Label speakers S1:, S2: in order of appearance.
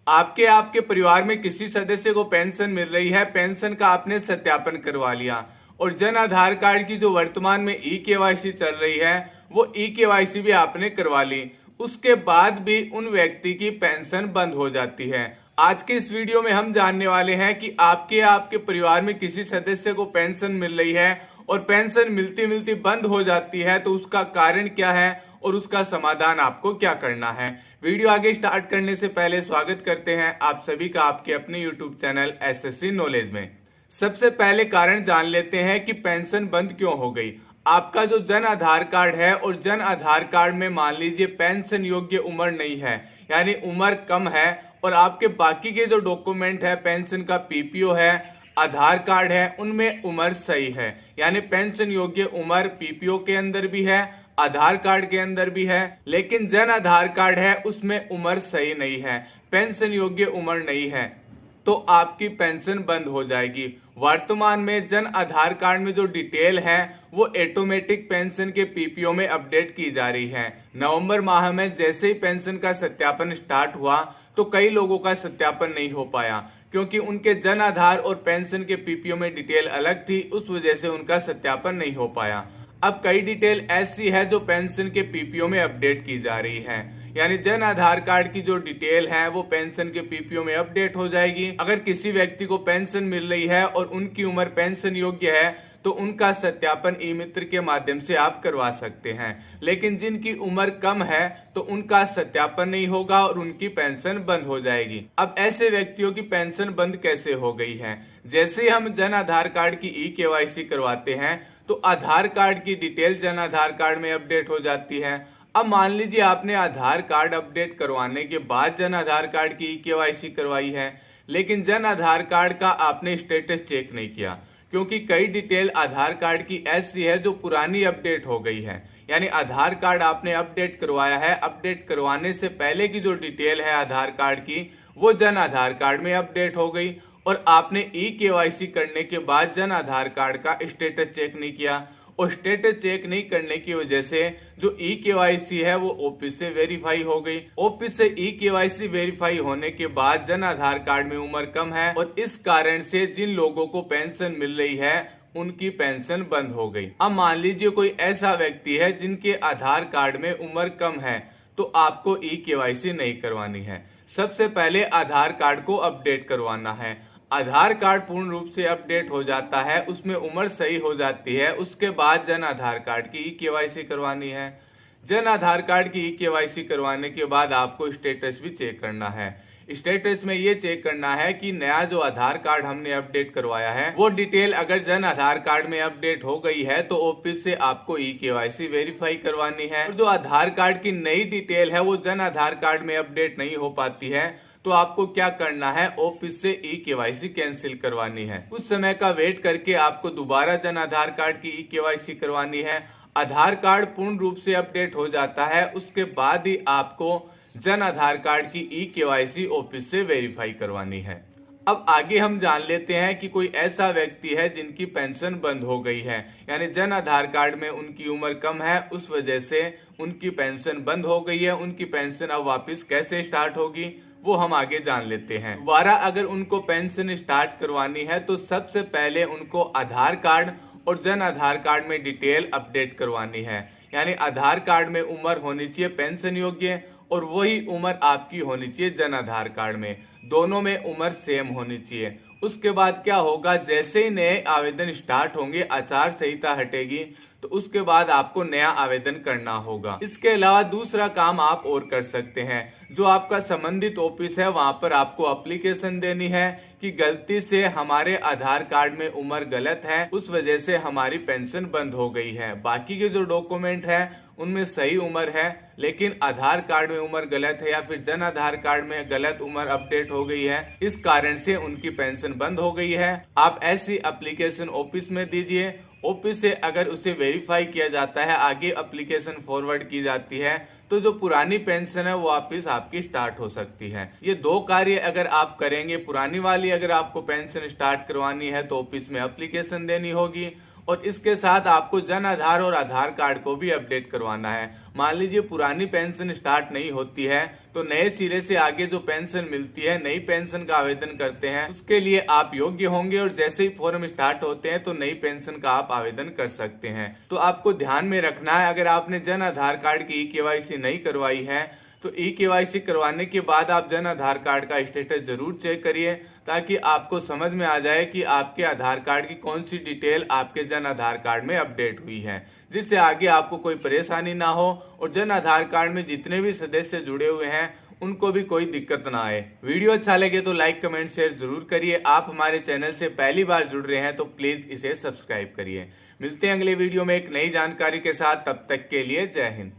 S1: आपके आपके परिवार में किसी सदस्य को पेंशन मिल रही है, पेंशन का आपने सत्यापन करवा लिया और जन आधार कार्ड की जो वर्तमान में ई केवाईसी चल रही है वो ई केवाईसी भी आपने करवा ली, उसके बाद भी उन व्यक्ति की पेंशन बंद हो जाती है। आज के इस वीडियो में हम जानने वाले हैं कि आपके परिवार में किसी सदस्य को पेंशन मिल रही है और पेंशन मिलती मिलती बंद हो जाती है, तो उसका कारण क्या है और उसका समाधान आपको क्या करना है। वीडियो आगे स्टार्ट करने से पहले स्वागत करते हैं आप सभी का आपके अपने यूट्यूब चैनल एसएससी नॉलेज में। सबसे पहले कारण जान लेते हैं कि पेंशन बंद क्यों हो गई। आपका जो जन आधार कार्ड है और जन आधार कार्ड में मान लीजिए पेंशन योग्य उम्र नहीं है, यानी उम्र कम है, और आपके बाकी के जो डॉक्यूमेंट है, पेंशन का पीपीओ है, आधार कार्ड है, उनमें उम्र सही है, यानी पेंशन योग्य उम्र पीपीओ के अंदर भी है, आधार कार्ड के अंदर भी है, लेकिन जन आधार कार्ड है उसमें उम्र सही नहीं है, पेंशन योग्य उम्र नहीं है, तो आपकी पेंशन बंद हो जाएगी। वर्तमान में जन आधार कार्ड में जो डिटेल है वो ऑटोमेटिक पेंशन के पीपीओ में अपडेट की जा रही है। नवंबर माह में जैसे ही पेंशन का सत्यापन स्टार्ट हुआ तो कई लोगों का सत्यापन नहीं हो पाया, क्योंकि उनके जन आधार और पेंशन के पीपीओ में डिटेल अलग थी, उस वजह से उनका सत्यापन नहीं हो पाया। अब कई डिटेल ऐसी है जो पेंशन के पीपीओ में अपडेट की जा रही है, यानी जन आधार कार्ड की जो डिटेल है वो पेंशन के पीपीओ में अपडेट हो जाएगी। अगर किसी व्यक्ति को पेंशन मिल रही है और उनकी उम्र पेंशन योग्य है तो उनका सत्यापन ई मित्र के माध्यम से आप करवा सकते हैं, लेकिन जिनकी उम्र कम है तो उनका सत्यापन नहीं होगा और उनकी पेंशन बंद हो जाएगी। अब ऐसे व्यक्तियों की पेंशन बंद कैसे हो गई है? जैसे ही हम जन आधार कार्ड की ई केवाईसी करवाते हैं तो आधार कार्ड की डिटेल जन आधार कार्ड में अपडेट हो जाती है। अब मान लीजिए आपने आधार कार्ड अपडेट करवाने के बाद जन आधार कार्ड की ई केवाईसी करवाई है, लेकिन जन आधार कार्ड का आपने स्टेटस चेक नहीं किया, क्योंकि कई डिटेल आधार कार्ड की ऐसी है जो पुरानी अपडेट हो गई है। यानी आधार कार्ड आपने अपडेट करवाया है, अपडेट करवाने से पहले की जो डिटेल है आधार कार्ड की वो जन आधार कार्ड में अपडेट हो गई, और आपने ई केवाईसी करने के बाद जन आधार कार्ड का स्टेटस चेक नहीं किया, और स्टेटस चेक नहीं करने की वजह से जो ई केवाईसी है वो ऑफिस से वेरीफाई हो गई। ऑफिस से ई केवाईसी वेरीफाई होने के बाद जन आधार कार्ड में उम्र कम है और इस कारण से जिन लोगों को पेंशन मिल रही है उनकी पेंशन बंद हो गई। अब मान लीजिए कोई ऐसा व्यक्ति है जिनके आधार कार्ड में उम्र कम है, तो आपको ई केवाईसी नहीं करवानी है। सबसे पहले आधार कार्ड को अपडेट करवाना है। आधार कार्ड पूर्ण रूप से अपडेट हो जाता है, उसमें उम्र सही हो जाती है, उसके बाद जन आधार कार्ड की ई केवाईसी करवानी है। जन आधार कार्ड की ई केवाईसी करवाने के बाद आपको स्टेटस भी चेक करना है। स्टेटस में ये चेक करना है कि नया जो आधार कार्ड हमने अपडेट करवाया है वो डिटेल अगर जन आधार कार्ड में अपडेट हो गई है तो ऑफिस से आपको ई केवाईसी वेरीफाई करवानी है। और जो आधार कार्ड की नई डिटेल है वो जन आधार कार्ड में अपडेट नहीं हो पाती है, तो आपको क्या करना है, ऑफिस से ई केवाईसी कैंसिल करवानी है। कुछ समय का वेट करके आपको दोबारा जन आधार कार्ड की ई केवाईसी करवानी है। आधार कार्ड पूर्ण रूप से अपडेट हो जाता है, उसके बाद ही आपको जन आधार कार्ड की ई केवाईसी ऑफिस से वेरीफाई करवानी है। अब आगे हम जान लेते हैं कि कोई ऐसा व्यक्ति है जिनकी पेंशन बंद हो गई है, यानी जन आधार कार्ड में उनकी उम्र कम है, उस वजह से उनकी पेंशन बंद हो गई है। उनकी पेंशन अब वापस कैसे स्टार्ट होगी वो हम आगे जान लेते हैं। दोबारा अगर उनको पेंशन स्टार्ट करवानी है तो सबसे पहले उनको आधार कार्ड और जन आधार कार्ड में डिटेल अपडेट करवानी है। यानी आधार कार्ड में उम्र होनी चाहिए पेंशन योग्य और वही उम्र आपकी होनी चाहिए जन आधार कार्ड में, दोनों में उम्र सेम होनी चाहिए। उसके बाद क्या होगा, जैसे ही नए आवेदन स्टार्ट होंगे, आचार संहिता हटेगी, तो उसके बाद आपको नया आवेदन करना होगा। इसके अलावा दूसरा काम आप और कर सकते हैं, जो आपका संबंधित ऑफिस है वहां पर आपको एप्लीकेशन देनी है कि गलती से हमारे आधार कार्ड में उम्र गलत है, उस वजह से हमारी पेंशन बंद हो गई है। बाकी के जो डॉक्यूमेंट है उनमें सही उम्र है, लेकिन आधार कार्ड में उम्र गलत है या फिर जन आधार कार्ड में गलत उम्र अपडेट हो गई है, इस कारण से उनकी पेंशन बंद हो गई है। आप ऐसी एप्लीकेशन ऑफिस में दीजिए। ऑफिस से अगर उसे वेरीफाई किया जाता है, आगे एप्लीकेशन फॉरवर्ड की जाती है, तो जो पुरानी पेंशन है वो वापस आपकी स्टार्ट हो सकती है। ये दो कार्य अगर आप करेंगे, पुरानी वाली अगर आपको पेंशन स्टार्ट करवानी है तो ऑफिस में एप्लीकेशन देनी होगी, और इसके साथ आपको जन आधार और आधार कार्ड को भी अपडेट करवाना है। मान लीजिए पुरानी पेंशन स्टार्ट नहीं होती है तो नए सिरे से आगे जो पेंशन मिलती है, नई पेंशन का आवेदन करते हैं, उसके लिए आप योग्य होंगे और जैसे ही फॉर्म स्टार्ट होते हैं तो नई पेंशन का आप आवेदन कर सकते हैं। तो आपको ध्यान में रखना है, अगर आपने जन आधार कार्ड की ई-केवाईसी नहीं करवाई है तो ई-केवाईसी करवाने के बाद आप जन आधार कार्ड का स्टेटस जरूर चेक करिए, ताकि आपको समझ में आ जाए कि आपके आधार कार्ड की कौन सी डिटेल आपके जन आधार कार्ड में अपडेट हुई है, जिससे आगे आपको कोई परेशानी ना हो और जन आधार कार्ड में जितने भी सदस्य जुड़े हुए हैं उनको भी कोई दिक्कत ना आए। वीडियो अच्छा लगे तो लाइक कमेंट शेयर जरूर करिए। आप हमारे चैनल से पहली बार जुड़ रहे हैं तो प्लीज इसे सब्सक्राइब करिए। मिलते हैं अगले वीडियो में एक नई जानकारी के साथ, तब तक के लिए जय हिंद।